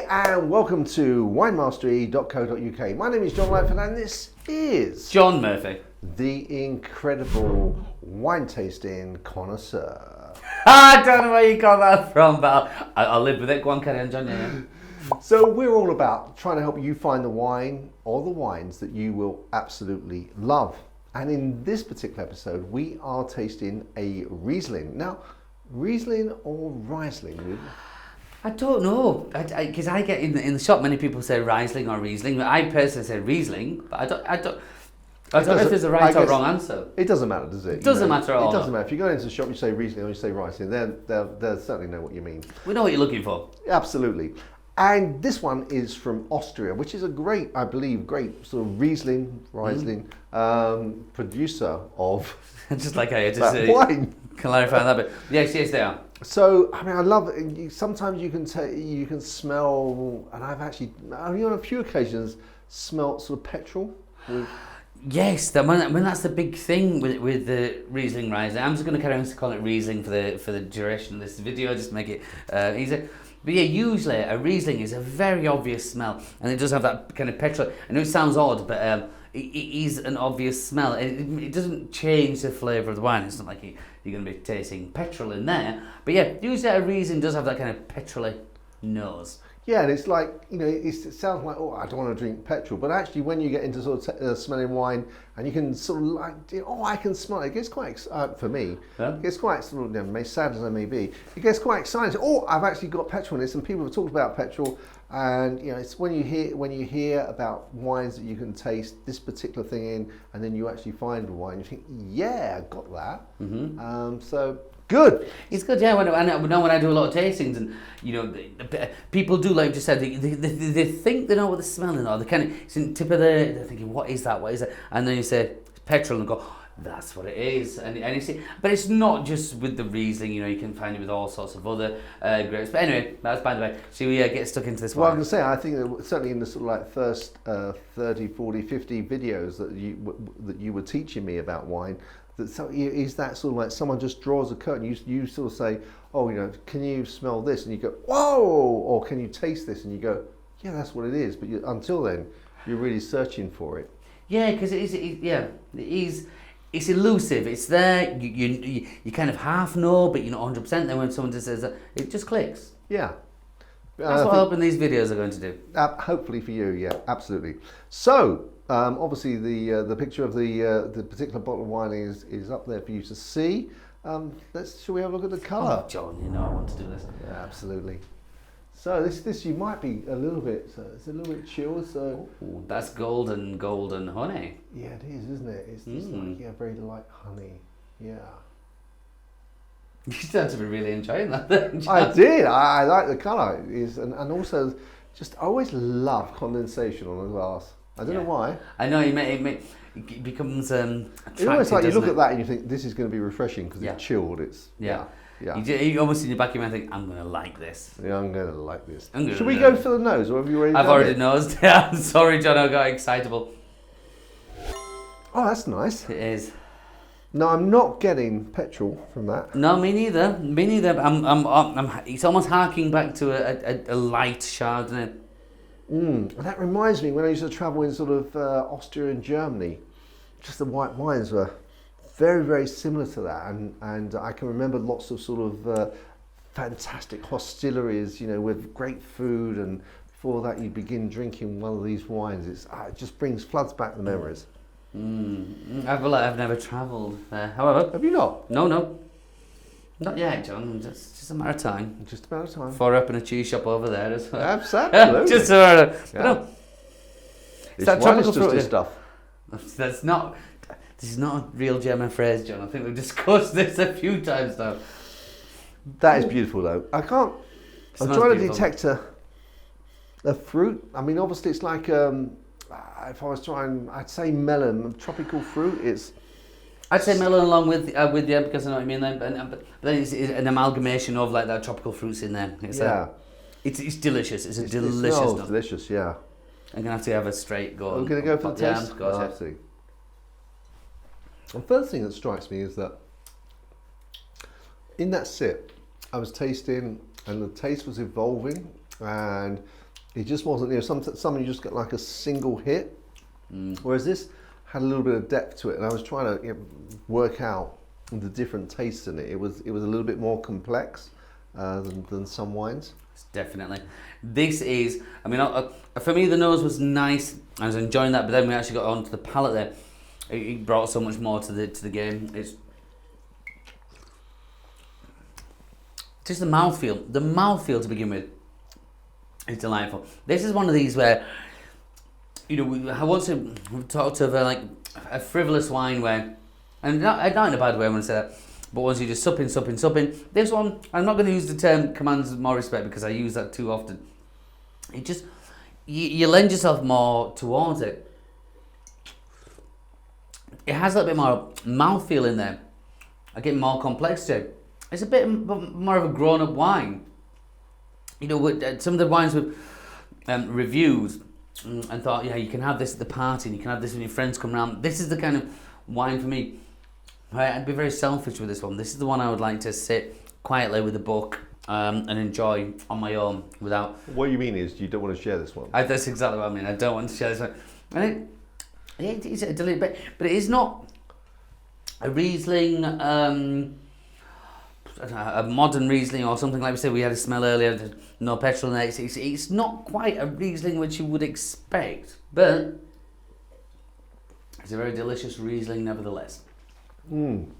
and welcome to winemastery.co.uk. My name is John Lightfoot and this is John Murphy. the incredible wine tasting connoisseur. I don't know where you got that from, but I'll live with it. Go on, carry on, John. Yeah. So we're all about trying to help you find the wine or the wines that you will absolutely love. And in this particular episode, we are tasting a Riesling. Now, Riesling or Riesling? I don't know, because I get in the shop, many people say Riesling or Riesling. I personally say Riesling, but I don't know if there's a right or wrong answer. It doesn't matter, does it? It doesn't matter at all. It doesn't matter. If you go into the shop, you say Riesling or you say Riesling, they'll certainly know what you mean. We know what you're looking for. Absolutely. And this one is from Austria, which is a great, I believe, great sort of Riesling producer of Just like I just that wine. clarify that bit. Yes, they are. So I mean, I love it. Sometimes you can smell, and I've actually only on a few occasions smelt sort of petrol. Yes, that's the big thing with the Riesling. I'm just going to carry on to call it Riesling for the duration of this video, just to make it easier. But yeah, usually a Riesling is a very obvious smell, and it does have that kind of petrol. I know it sounds odd, but it is an obvious smell. It doesn't change the flavour of the wine. It's not like you're going to be tasting petrol in there. But yeah, usually a Riesling does have that kind of petrol-y nose. Yeah, and it's like, you know, it sounds like, oh, I don't want to drink petrol. But actually, when you get into sort of smelling wine, and you can sort of like, oh, I can smell it. It gets quite, for me, it gets quite sort of, sad as I may be, it gets quite exciting. Oh, I've actually got petrol in this. And people have talked about petrol. And, you know, it's when you hear about wines that you can taste this particular thing in, and then you actually find the wine, you think, yeah, I got that. Mm-hmm. So... good. It's good, yeah. When I do a lot of tastings, and you know, people do, like you just said, they think they know what they're smelling, or they kind of it's in the tip of they're thinking, what is that? And then you say petrol, and go, oh, that's what it is. And you see, but it's not just with the Riesling. You know, you can find it with all sorts of other grapes. But anyway, that's by the way. Should we get stuck into this one? Well, I can say, I think that certainly in the sort of like first 30, 40, 50 videos that you were teaching me about wine. So is that sort of like someone just draws a curtain, you sort of say, oh, you know, can you smell this? And you go, whoa! Or can you taste this? And you go, yeah, that's what it is. But until then, you're really searching for it. Yeah, because it's elusive. It's there. You kind of half know, but you're not 100%. Then when someone just says that, it just clicks. Yeah. That's what I'm hoping these videos are going to do. Hopefully for you, yeah, absolutely. So, obviously the picture of the particular bottle of wine is up there for you to see. Shall we have a look at the colour? Oh, John, you know I want to do this. Yeah, absolutely. So this you might be a little bit. It's a little bit chilled. So that's golden honey. Yeah, it is, isn't it? It's just like very like honey. Yeah. You sound to be really enjoying that then, John. I did. I like the colour. And also just I always love condensation on a glass. I don't know why. I know it becomes attractive. It's almost like you look at that and you think this is going to be refreshing because it's chilled. It's yeah. You almost in your back of your mind think, I'm going to like this. Yeah, I'm going to like this. Should we go for the nose, or have you already? I've already nosed. I'm sorry, John. I got excitable. Oh, that's nice. It is. No, I'm not getting petrol from that. No, me neither. It's almost harking back to a light Chardonnay. That reminds me when I used to travel in sort of Austria and Germany, just the white wines were very, very similar to that, and I can remember lots of sort of fantastic hostilleries, you know, with great food, and before that you begin drinking one of these wines. It just floods back the memories. I feel like I've never travelled there. However, have you not? No. Not yet, John. Just a matter of time. Just a matter of time. For up in a cheese shop over there as well. Absolutely. Just a matter of... Yeah. No. It's that tropical fruit stuff. This is not a real German phrase, John. I think we've discussed this a few times now. That is beautiful, though. I'm trying to detect a fruit. I mean, obviously, it's like... if I was trying, I'd say melon, tropical fruit. I'd say melon along with you, because I know what you mean. But then it's an amalgamation of like that tropical fruits in there. It's delicious. It's delicious. It smells delicious. Yeah. I'm gonna have to have a straight go. We're gonna go for the taste. Yeah, go ahead. See. The first thing that strikes me is that in that sip, I was tasting, and the taste was evolving, and It just wasn't, you know, some you just get like a single hit, whereas this had a little bit of depth to it, and I was trying to work out the different tastes in it. It was a little bit more complex than some wines. Definitely. This is, I mean, for me the nose was nice. I was enjoying that, but then we actually got onto the palate there. It brought so much more to the game. It's just the mouthfeel. The mouthfeel to begin with is delightful. This is one of these where, you know, I want to talk to like a frivolous wine where, and not in a bad way when I say that, but once you just supping. This one, I'm not going to use the term commands more respect because I use that too often. It just, you lend yourself more towards it. It has a little bit more mouthfeel in there. I get more complexity. It's a bit more of a grown-up wine. You know, with some of the wines with reviews and thought, yeah, you can have this at the party and you can have this when your friends come around. This is the kind of wine for me. I'd be very selfish with this one. This is the one I would like to sit quietly with a book and enjoy on my own without... What you mean is you don't want to share this one? That's exactly what I mean. I don't want to share this one. And it's a delicious, but it is not a Riesling, a modern Riesling or something like we said. We had a smell earlier, no petrol in it. It's not quite a Riesling which you would expect, but it's a very delicious Riesling nevertheless. And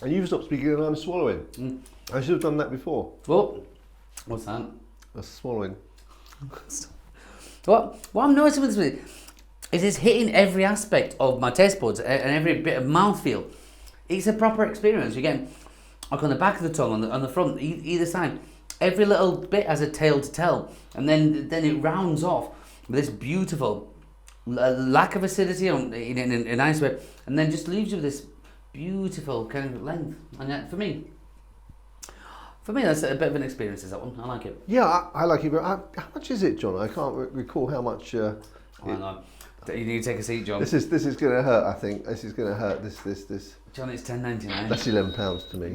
you've stopped speaking and I'm swallowing. I should have done that before. Oh, what's that? That's swallowing. What I'm noticing with this is it's hitting every aspect of my taste buds and every bit of mouthfeel. It's a proper experience. You're getting, like on the back of the tongue, on the front, either side. Every little bit has a tale to tell. And then it rounds off with this beautiful lack of acidity in a nice way. And then just leaves you with this beautiful kind of length. And yet, for me, that's a bit of an experience, is that one. I like it. Yeah, I like it. But how much is it, John? I can't recall how much. I know. You need to take a seat, John. This is going to hurt. I think this is going to hurt. This. John, it's £10.99. That's £11 to me.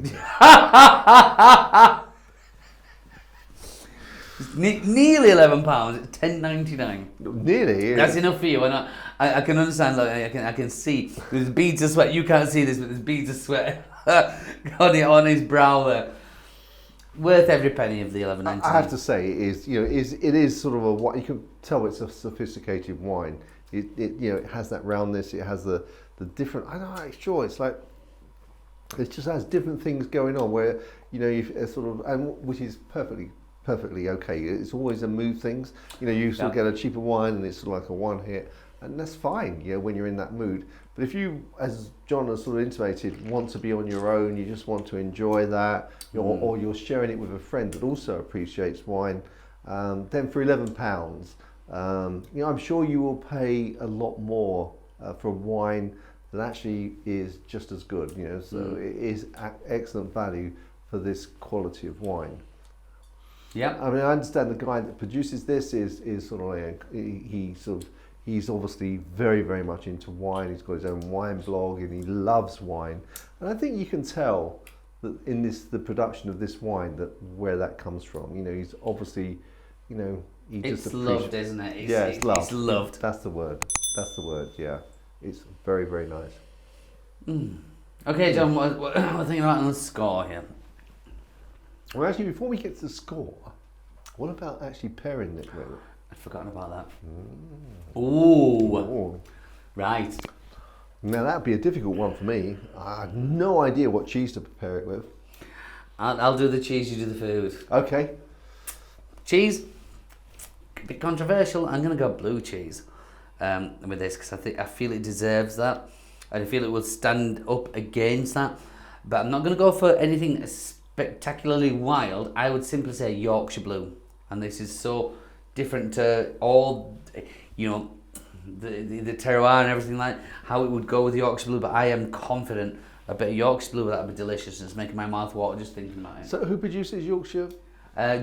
Nearly £11. It's £10.99. Nearly. Yeah. That's enough for you. I can understand. Like, I can see there's beads of sweat. You can't see this, but there's beads of sweat on his brow there. Worth every penny of the £11.99. I have to say, it is sort of what you can tell. It's a sophisticated wine. It has that roundness. It has the different. I don't know. Sure, it's like it just has different things going on where you sort of, and which is perfectly okay. It's always a mood things. You sort of get a cheaper wine and it's sort of like a one hit, and that's fine. When you're in that mood. But if you, as John has sort of intimated, want to be on your own, you just want to enjoy that, or you're sharing it with a friend that also appreciates wine, then for £11, I'm sure you will pay a lot more for a wine that actually is just as good. So it is excellent value for this quality of wine. Yeah. I mean, I understand the guy that produces this is sort of like he's obviously very, very much into wine. He's got his own wine blog and he loves wine. And I think you can tell that in the production of this wine where that comes from. He's obviously, it's loved, isn't it? It's loved. It's loved. That's the word. Yeah. It's very, very nice. Okay, John, what are you thinking about the score here? Well, actually, before we get to the score, what about actually pairing it with? I'd forgotten about that. Ooh. Right. Now, that'd be a difficult one for me. I have no idea what cheese to prepare it with. I'll do the cheese, you do the food. Okay. Cheese, a bit controversial. I'm going to go blue cheese with this because I feel it deserves that. And I feel it will stand up against that. But I'm not going to go for anything spectacularly wild. I would simply say Yorkshire Blue. And this is so different to all, the terroir and everything like how it would go with Yorkshire Blue. But I am confident a bit of Yorkshire Blue, that would be delicious. It's making my mouth water just thinking about it. So who produces Yorkshire?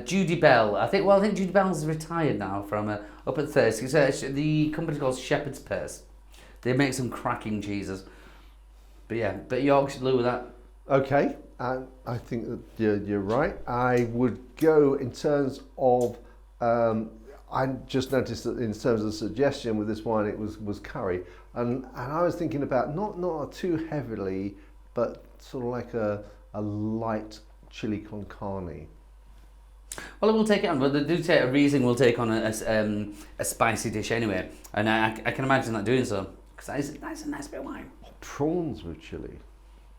Judy Bell. I think Judy Bell's retired now from up at Thirsk. It's the company called Shepherd's Purse. They make some cracking cheeses. But yeah, Yorkshire Blue with that. Okay. I think that you're right. I would go in terms of. I just noticed that in terms of the suggestion with this wine, it was curry, and I was thinking about not too heavily, but sort of like a light chili con carne. Well, we'll take it on. But they do take a Riesling will take on a spicy dish anyway, and I can imagine that doing so because that's a nice bit of wine. Prawns with chili,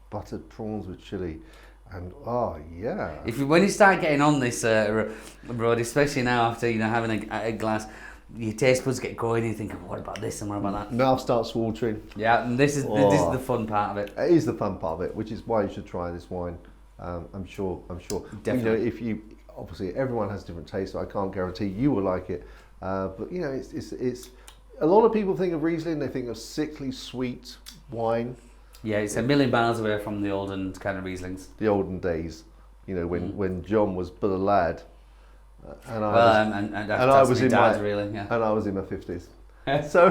buttered prawns with chili, and oh yeah. When you start getting on this road, especially now after having a glass, your taste buds get going. And you think, what about this and what about that? Mouth starts watering. Yeah, and this is the fun part of it. It is the fun part of it, which is why you should try this wine. I'm sure. Definitely. If you obviously everyone has different tastes, so I can't guarantee you will like it. But it's a lot of people think of Riesling, they think of sickly sweet wine. Yeah, it's a million miles away from the olden kind of Rieslings. The olden days, when John was but a lad, and I was in my really, yeah. And I was in my 50s. So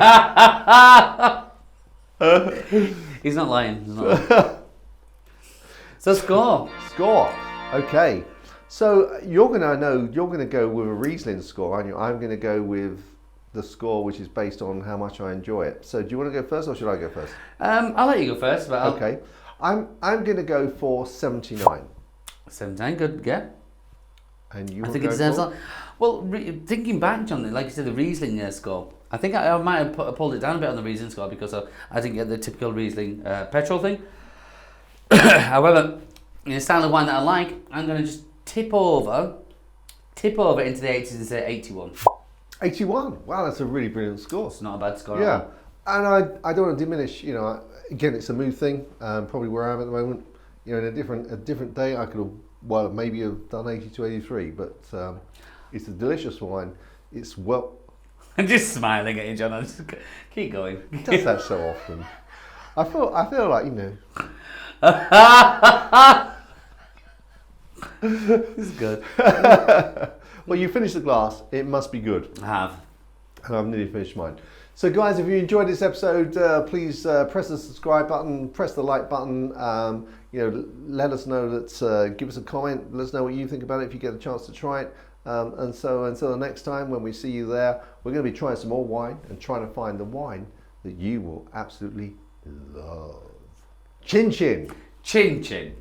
he's not lying. So score. Okay. So you're gonna go with a Riesling score, aren't you? I'm gonna go with the score, which is based on how much I enjoy it. So do you want to go first, or should I go first? I'll let you go first. But okay. I'm gonna go for 79. 79, good, yeah. And you? I think it deserves that. Well, thinking back, John, like you said, the Riesling score. I think I might have pulled it down a bit on the Riesling score because I didn't get the typical Riesling petrol thing. However, in the style of wine that I like, I'm going to just tip over into the 80s and say 81. 81. Wow, that's a really brilliant score. It's not a bad score. Yeah, and I don't want to diminish. Again, it's a mood thing. Probably where I am at the moment. In a different day, I could have maybe have done 82, 83. But it's a delicious wine. It's well. I'm just smiling at you, John. Just keep going. He does that so often. I feel like This is good. Well, you finished the glass. It must be good. I have. And I've nearly finished mine. So, guys, if you enjoyed this episode, please press the subscribe button, press the like button. Let us know that. Give us a comment. Let us know what you think about it if you get a chance to try it. And so until the next time when we see you there, we're going to be trying some more wine and trying to find the wine that you will absolutely love. Chin chin. Chin chin.